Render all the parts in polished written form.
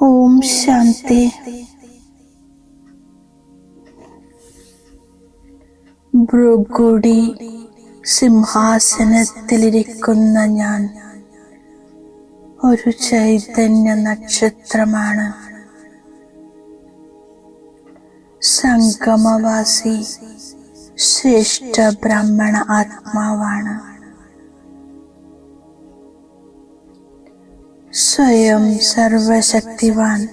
ഓം ശാന്തി. ഭൃഗുടി സിംഹാസനത്തിലിരിക്കുന്ന ഞാൻ ഒരു ചൈതന്യ നക്ഷത്രമാണ്. സംഗമവാസി ശ്രേഷ്ഠ ബ്രാഹ്മണ ആത്മാവാണ്. സ്വയം സർവശക്തിവാൻ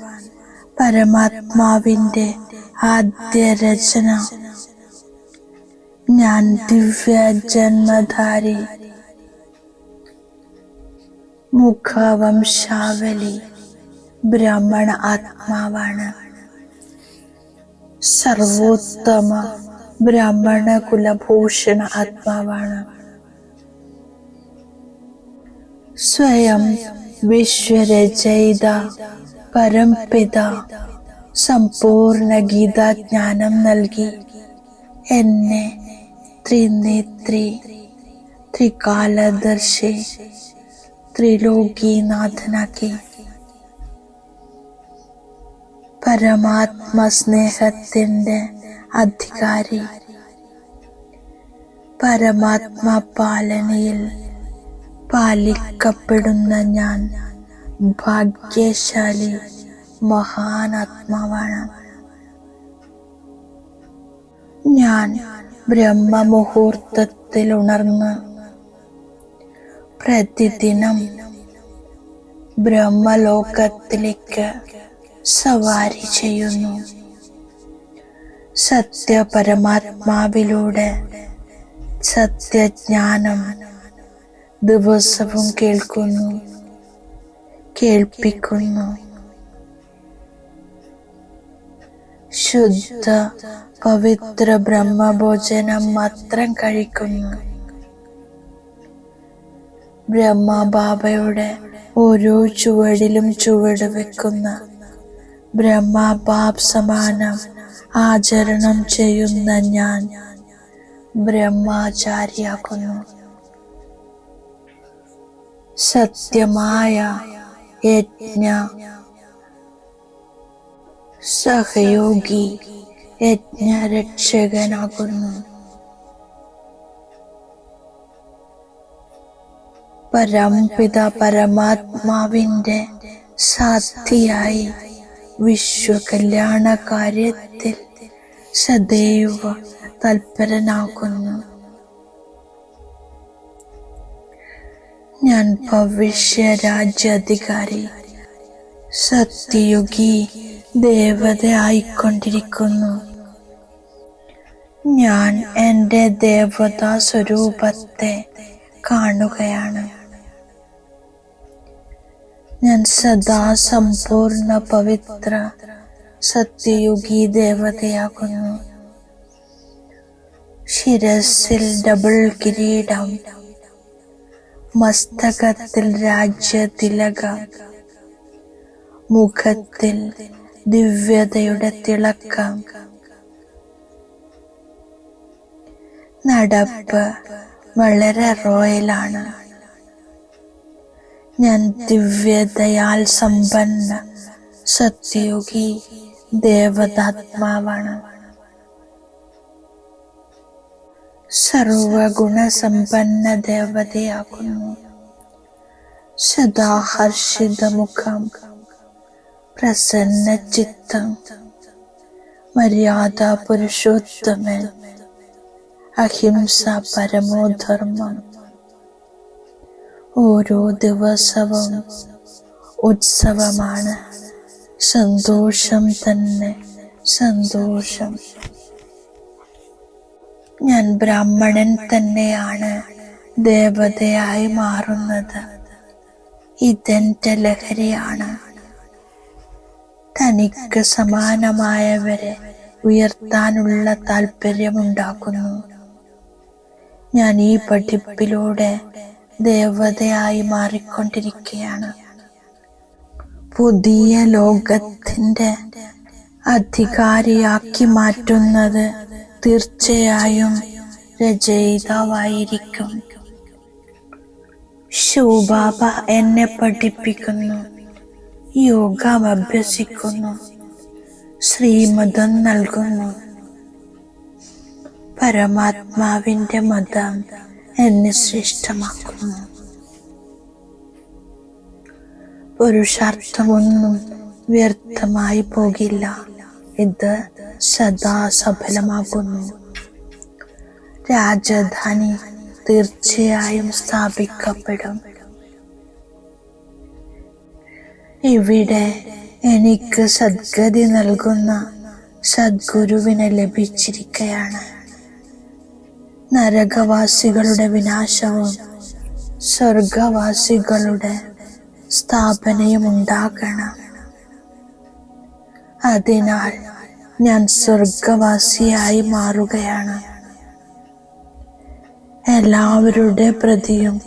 പരമാത്മാവിന്റെ ആദ്യ രചന. ഞാൻ ദിവ്യ ജന്മധാരി മുഖവംശാവലി ബ്രാഹ്മണ ആത്മാവാണ്. സർവോത്തമ ബ്രാഹ്മണ കുലഭൂഷണ ആത്മാവാണ്. സ്വയം വിശ്വരചയിത പരംപിത സമ്പൂർണ്ണ ഗീതാജ്ഞാനം നൽകി എന്നെ ത്രിനേത്രി, ത്രികാലദർശി, ത്രിലോകീനാഥനാക്കി. പരമാത്മ സ്നേഹത്തിന്റെ അധികാരി. പരമാത്മ പാലനയിൽ പാലിക്കപ്പെടുന്ന ഞാൻ ഭാഗ്യശാലി മഹാനാത്മാവാണ്. ഞാൻ ബ്രഹ്മമുഹൂർത്തത്തിൽ ഉണർന്ന് പ്രതിദിനം ബ്രഹ്മലോകത്തിലേക്ക് സവാരി ചെയ്യുന്നു. സത്യപരമാത്മാവിലൂടെ സത്യജ്ഞാനം ദിവസവും കേൾക്കുന്നു, കേൾപ്പിക്കുന്നു. ശുദ്ധ പവിത്ര ബ്രഹ്മഭോജനം മാത്രം കഴിക്കുന്നു. ബ്രഹ്മബാബയുടെ ഓരോ ചുവടിലും ചുവട് വെക്കുന്ന ബ്രഹ്മബാബ് സമാനം ആചരണം ചെയ്യുന്ന ഞാൻ ബ്രഹ്മചാരിയാക്കുന്നു. സത്യമായ യജ്ഞ സഹയോഗി യജ്ഞരക്ഷകനാകുന്നു. പരംപിത പരമാത്മാവിന്റെ സാധിയായി വിശ്വകല്യാണ കാര്യത്തിൽ സദൈവ തൽപരനാകുന്നു. ഞാൻ ഭവിഷ്യ രാജ്യാധികാരി സത്യയുഗി ദേവതയായിക്കൊണ്ടിരിക്കുന്നു. ഞാൻ എൻ്റെ ദേവതാ സ്വരൂപത്തെ കാണുകയാണ്. ഞാൻ സദാ സമ്പൂർണ്ണ പവിത്ര സത്യയുഗി ദേവതയാകുന്നു. ശിരസിൽ ഡബിൾ കിരീടം, മസ്തകത്തിൽ രാജ്യതിലകം, മുഖത്തിൽ ദിവ്യതയുടെ തിളക്കം. നടപ്പ് വളരെ റോയലാണ്. ഞാൻ ദിവ്യതയാൽ സമ്പന്ന സത്യയുഗി ദേവതാത്മാവാണ്. സർവഗുണസമ്പന്ന ദേവതയാകുന്നു. സദാ ഹർഷിത മുഖം, പ്രസന്ന ചിത്തം, മര്യാദ പുരുഷോത്തമൻ, അഹിംസ പരമോധർമ്മം. ഓരോ ദിവസവും ഉത്സവമാണ്. സന്തോഷം തന്നെ സന്തോഷം. ഞാൻ ബ്രാഹ്മണൻ തന്നെയാണ് ദേവതയായി മാറുന്നത്. ഇതെന്റെ ലഹരിയാണ്. തനിക്ക് സമാനമായവരെ ഉയർത്താനുള്ള താല്പര്യമുണ്ടാക്കുന്നു. ഞാൻ ഈ പഠിപ്പിലൂടെ ദേവതയായി മാറിക്കൊണ്ടിരിക്കുകയാണ്. പുതിയ ലോകത്തിന്റെ അധികാരിയാക്കി മാറ്റുന്നത് തീർച്ചയായും രചയിതാവായിരിക്കും. ശിവബാബ എന്നെ പഠിപ്പിക്കുന്നു. യോഗ അഭ്യസിക്കുന്നു, ശ്രീമതം നൽകുന്നു. പരമാത്മാവിന്റെ മതം എന്നെ ശ്രേഷ്ഠമാക്കുന്നു. പുരുഷാർത്ഥമൊന്നും വ്യർത്ഥമായി പോകില്ല. ഇത് സദാ സഫലമാകുന്നു. രാജധാനി തീർച്ചയായും സ്ഥാപിക്കപ്പെടും. ഇവിടെ എനിക്ക് സദ്ഗതി നൽകുന്ന സദ്ഗുരുവിനെ ലഭിച്ചിരിക്കുകയാണ്. നരകവാസികളുടെ വിനാശവും സ്വർഗവാസികളുടെ സ്ഥാപനയും ഉണ്ടാകണം. അതിനാൽ ഞാൻ സ്വർഗവാസിയായി മാറുകയാണ്. എല്ലാവരുടെ പ്രതിയും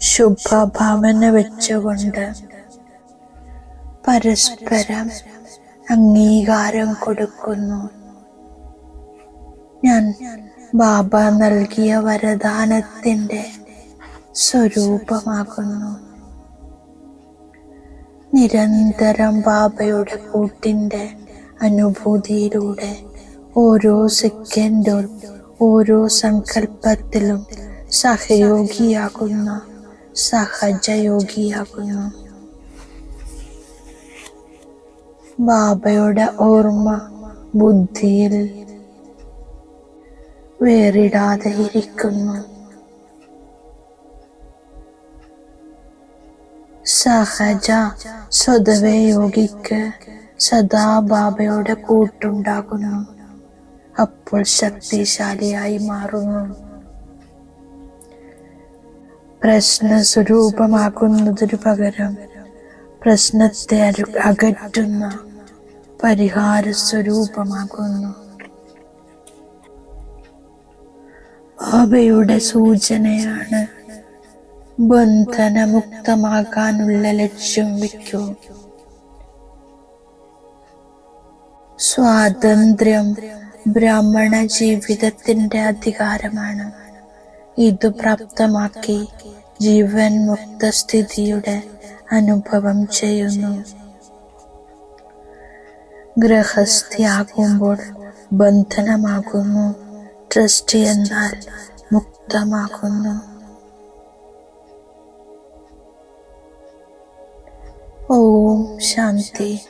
ശുഭഭാവന വെച്ചുകൊണ്ട് പരസ്പരം അംഗീകാരം കൊടുക്കുന്നു. ഞാൻ ബാബ നൽകിയ വരദാനത്തിന്റെ സ്വരൂപമാകുന്നു. നിരന്തരം ബാബയുടെ കൂട്ടിന്റെ അനുഭൂതിയിലൂടെ ഓരോ സെക്കൻഡും ഓരോ സങ്കല്പത്തിലും സഹയോഗിയാകുന്നു, സഹജയോഗിയാകുന്നു. ബാബയുടെ ഓർമ്മ ബുദ്ധിയിൽ വേറിടാതെ ഇരിക്കുന്നു. സഹജ സ്വതവേ യോഗിക്ക് സദാ ബാബയുടെ കൂട്ടുണ്ടാകുന്നു. അപ്പോൾ ശക്തിശാലിയായി മാറുന്നു. പ്രശ്ന സ്വരൂപമാകുന്നതിനു പകരം പ്രശ്നത്തെ അകറ്റുന്ന പരിഹാര സ്വരൂപമാകുന്നു. ബാബയുടെ സൂചനയാണ്, ബന്ധനമുക്തമാകാനുള്ള ലക്ഷ്യം വയ്ക്കൂ. സ്വാതന്ത്ര്യം ബ്രാഹ്മണ ജീവിതത്തിന്റെ അധികാരമാണ്. ഇത് പ്രാപ്തമാക്കി ജീവൻ മുക്തസ്ഥിതിയുടെ അനുഭവം ചെയ്യുന്നു. ഗൃഹസ്ഥിയാകുമ്പോൾ ബന്ധനമാകുന്നു. ട്രസ്റ്റി എന്നാൽ മുക്തമാകുന്നു. ഓം ശാന്തി.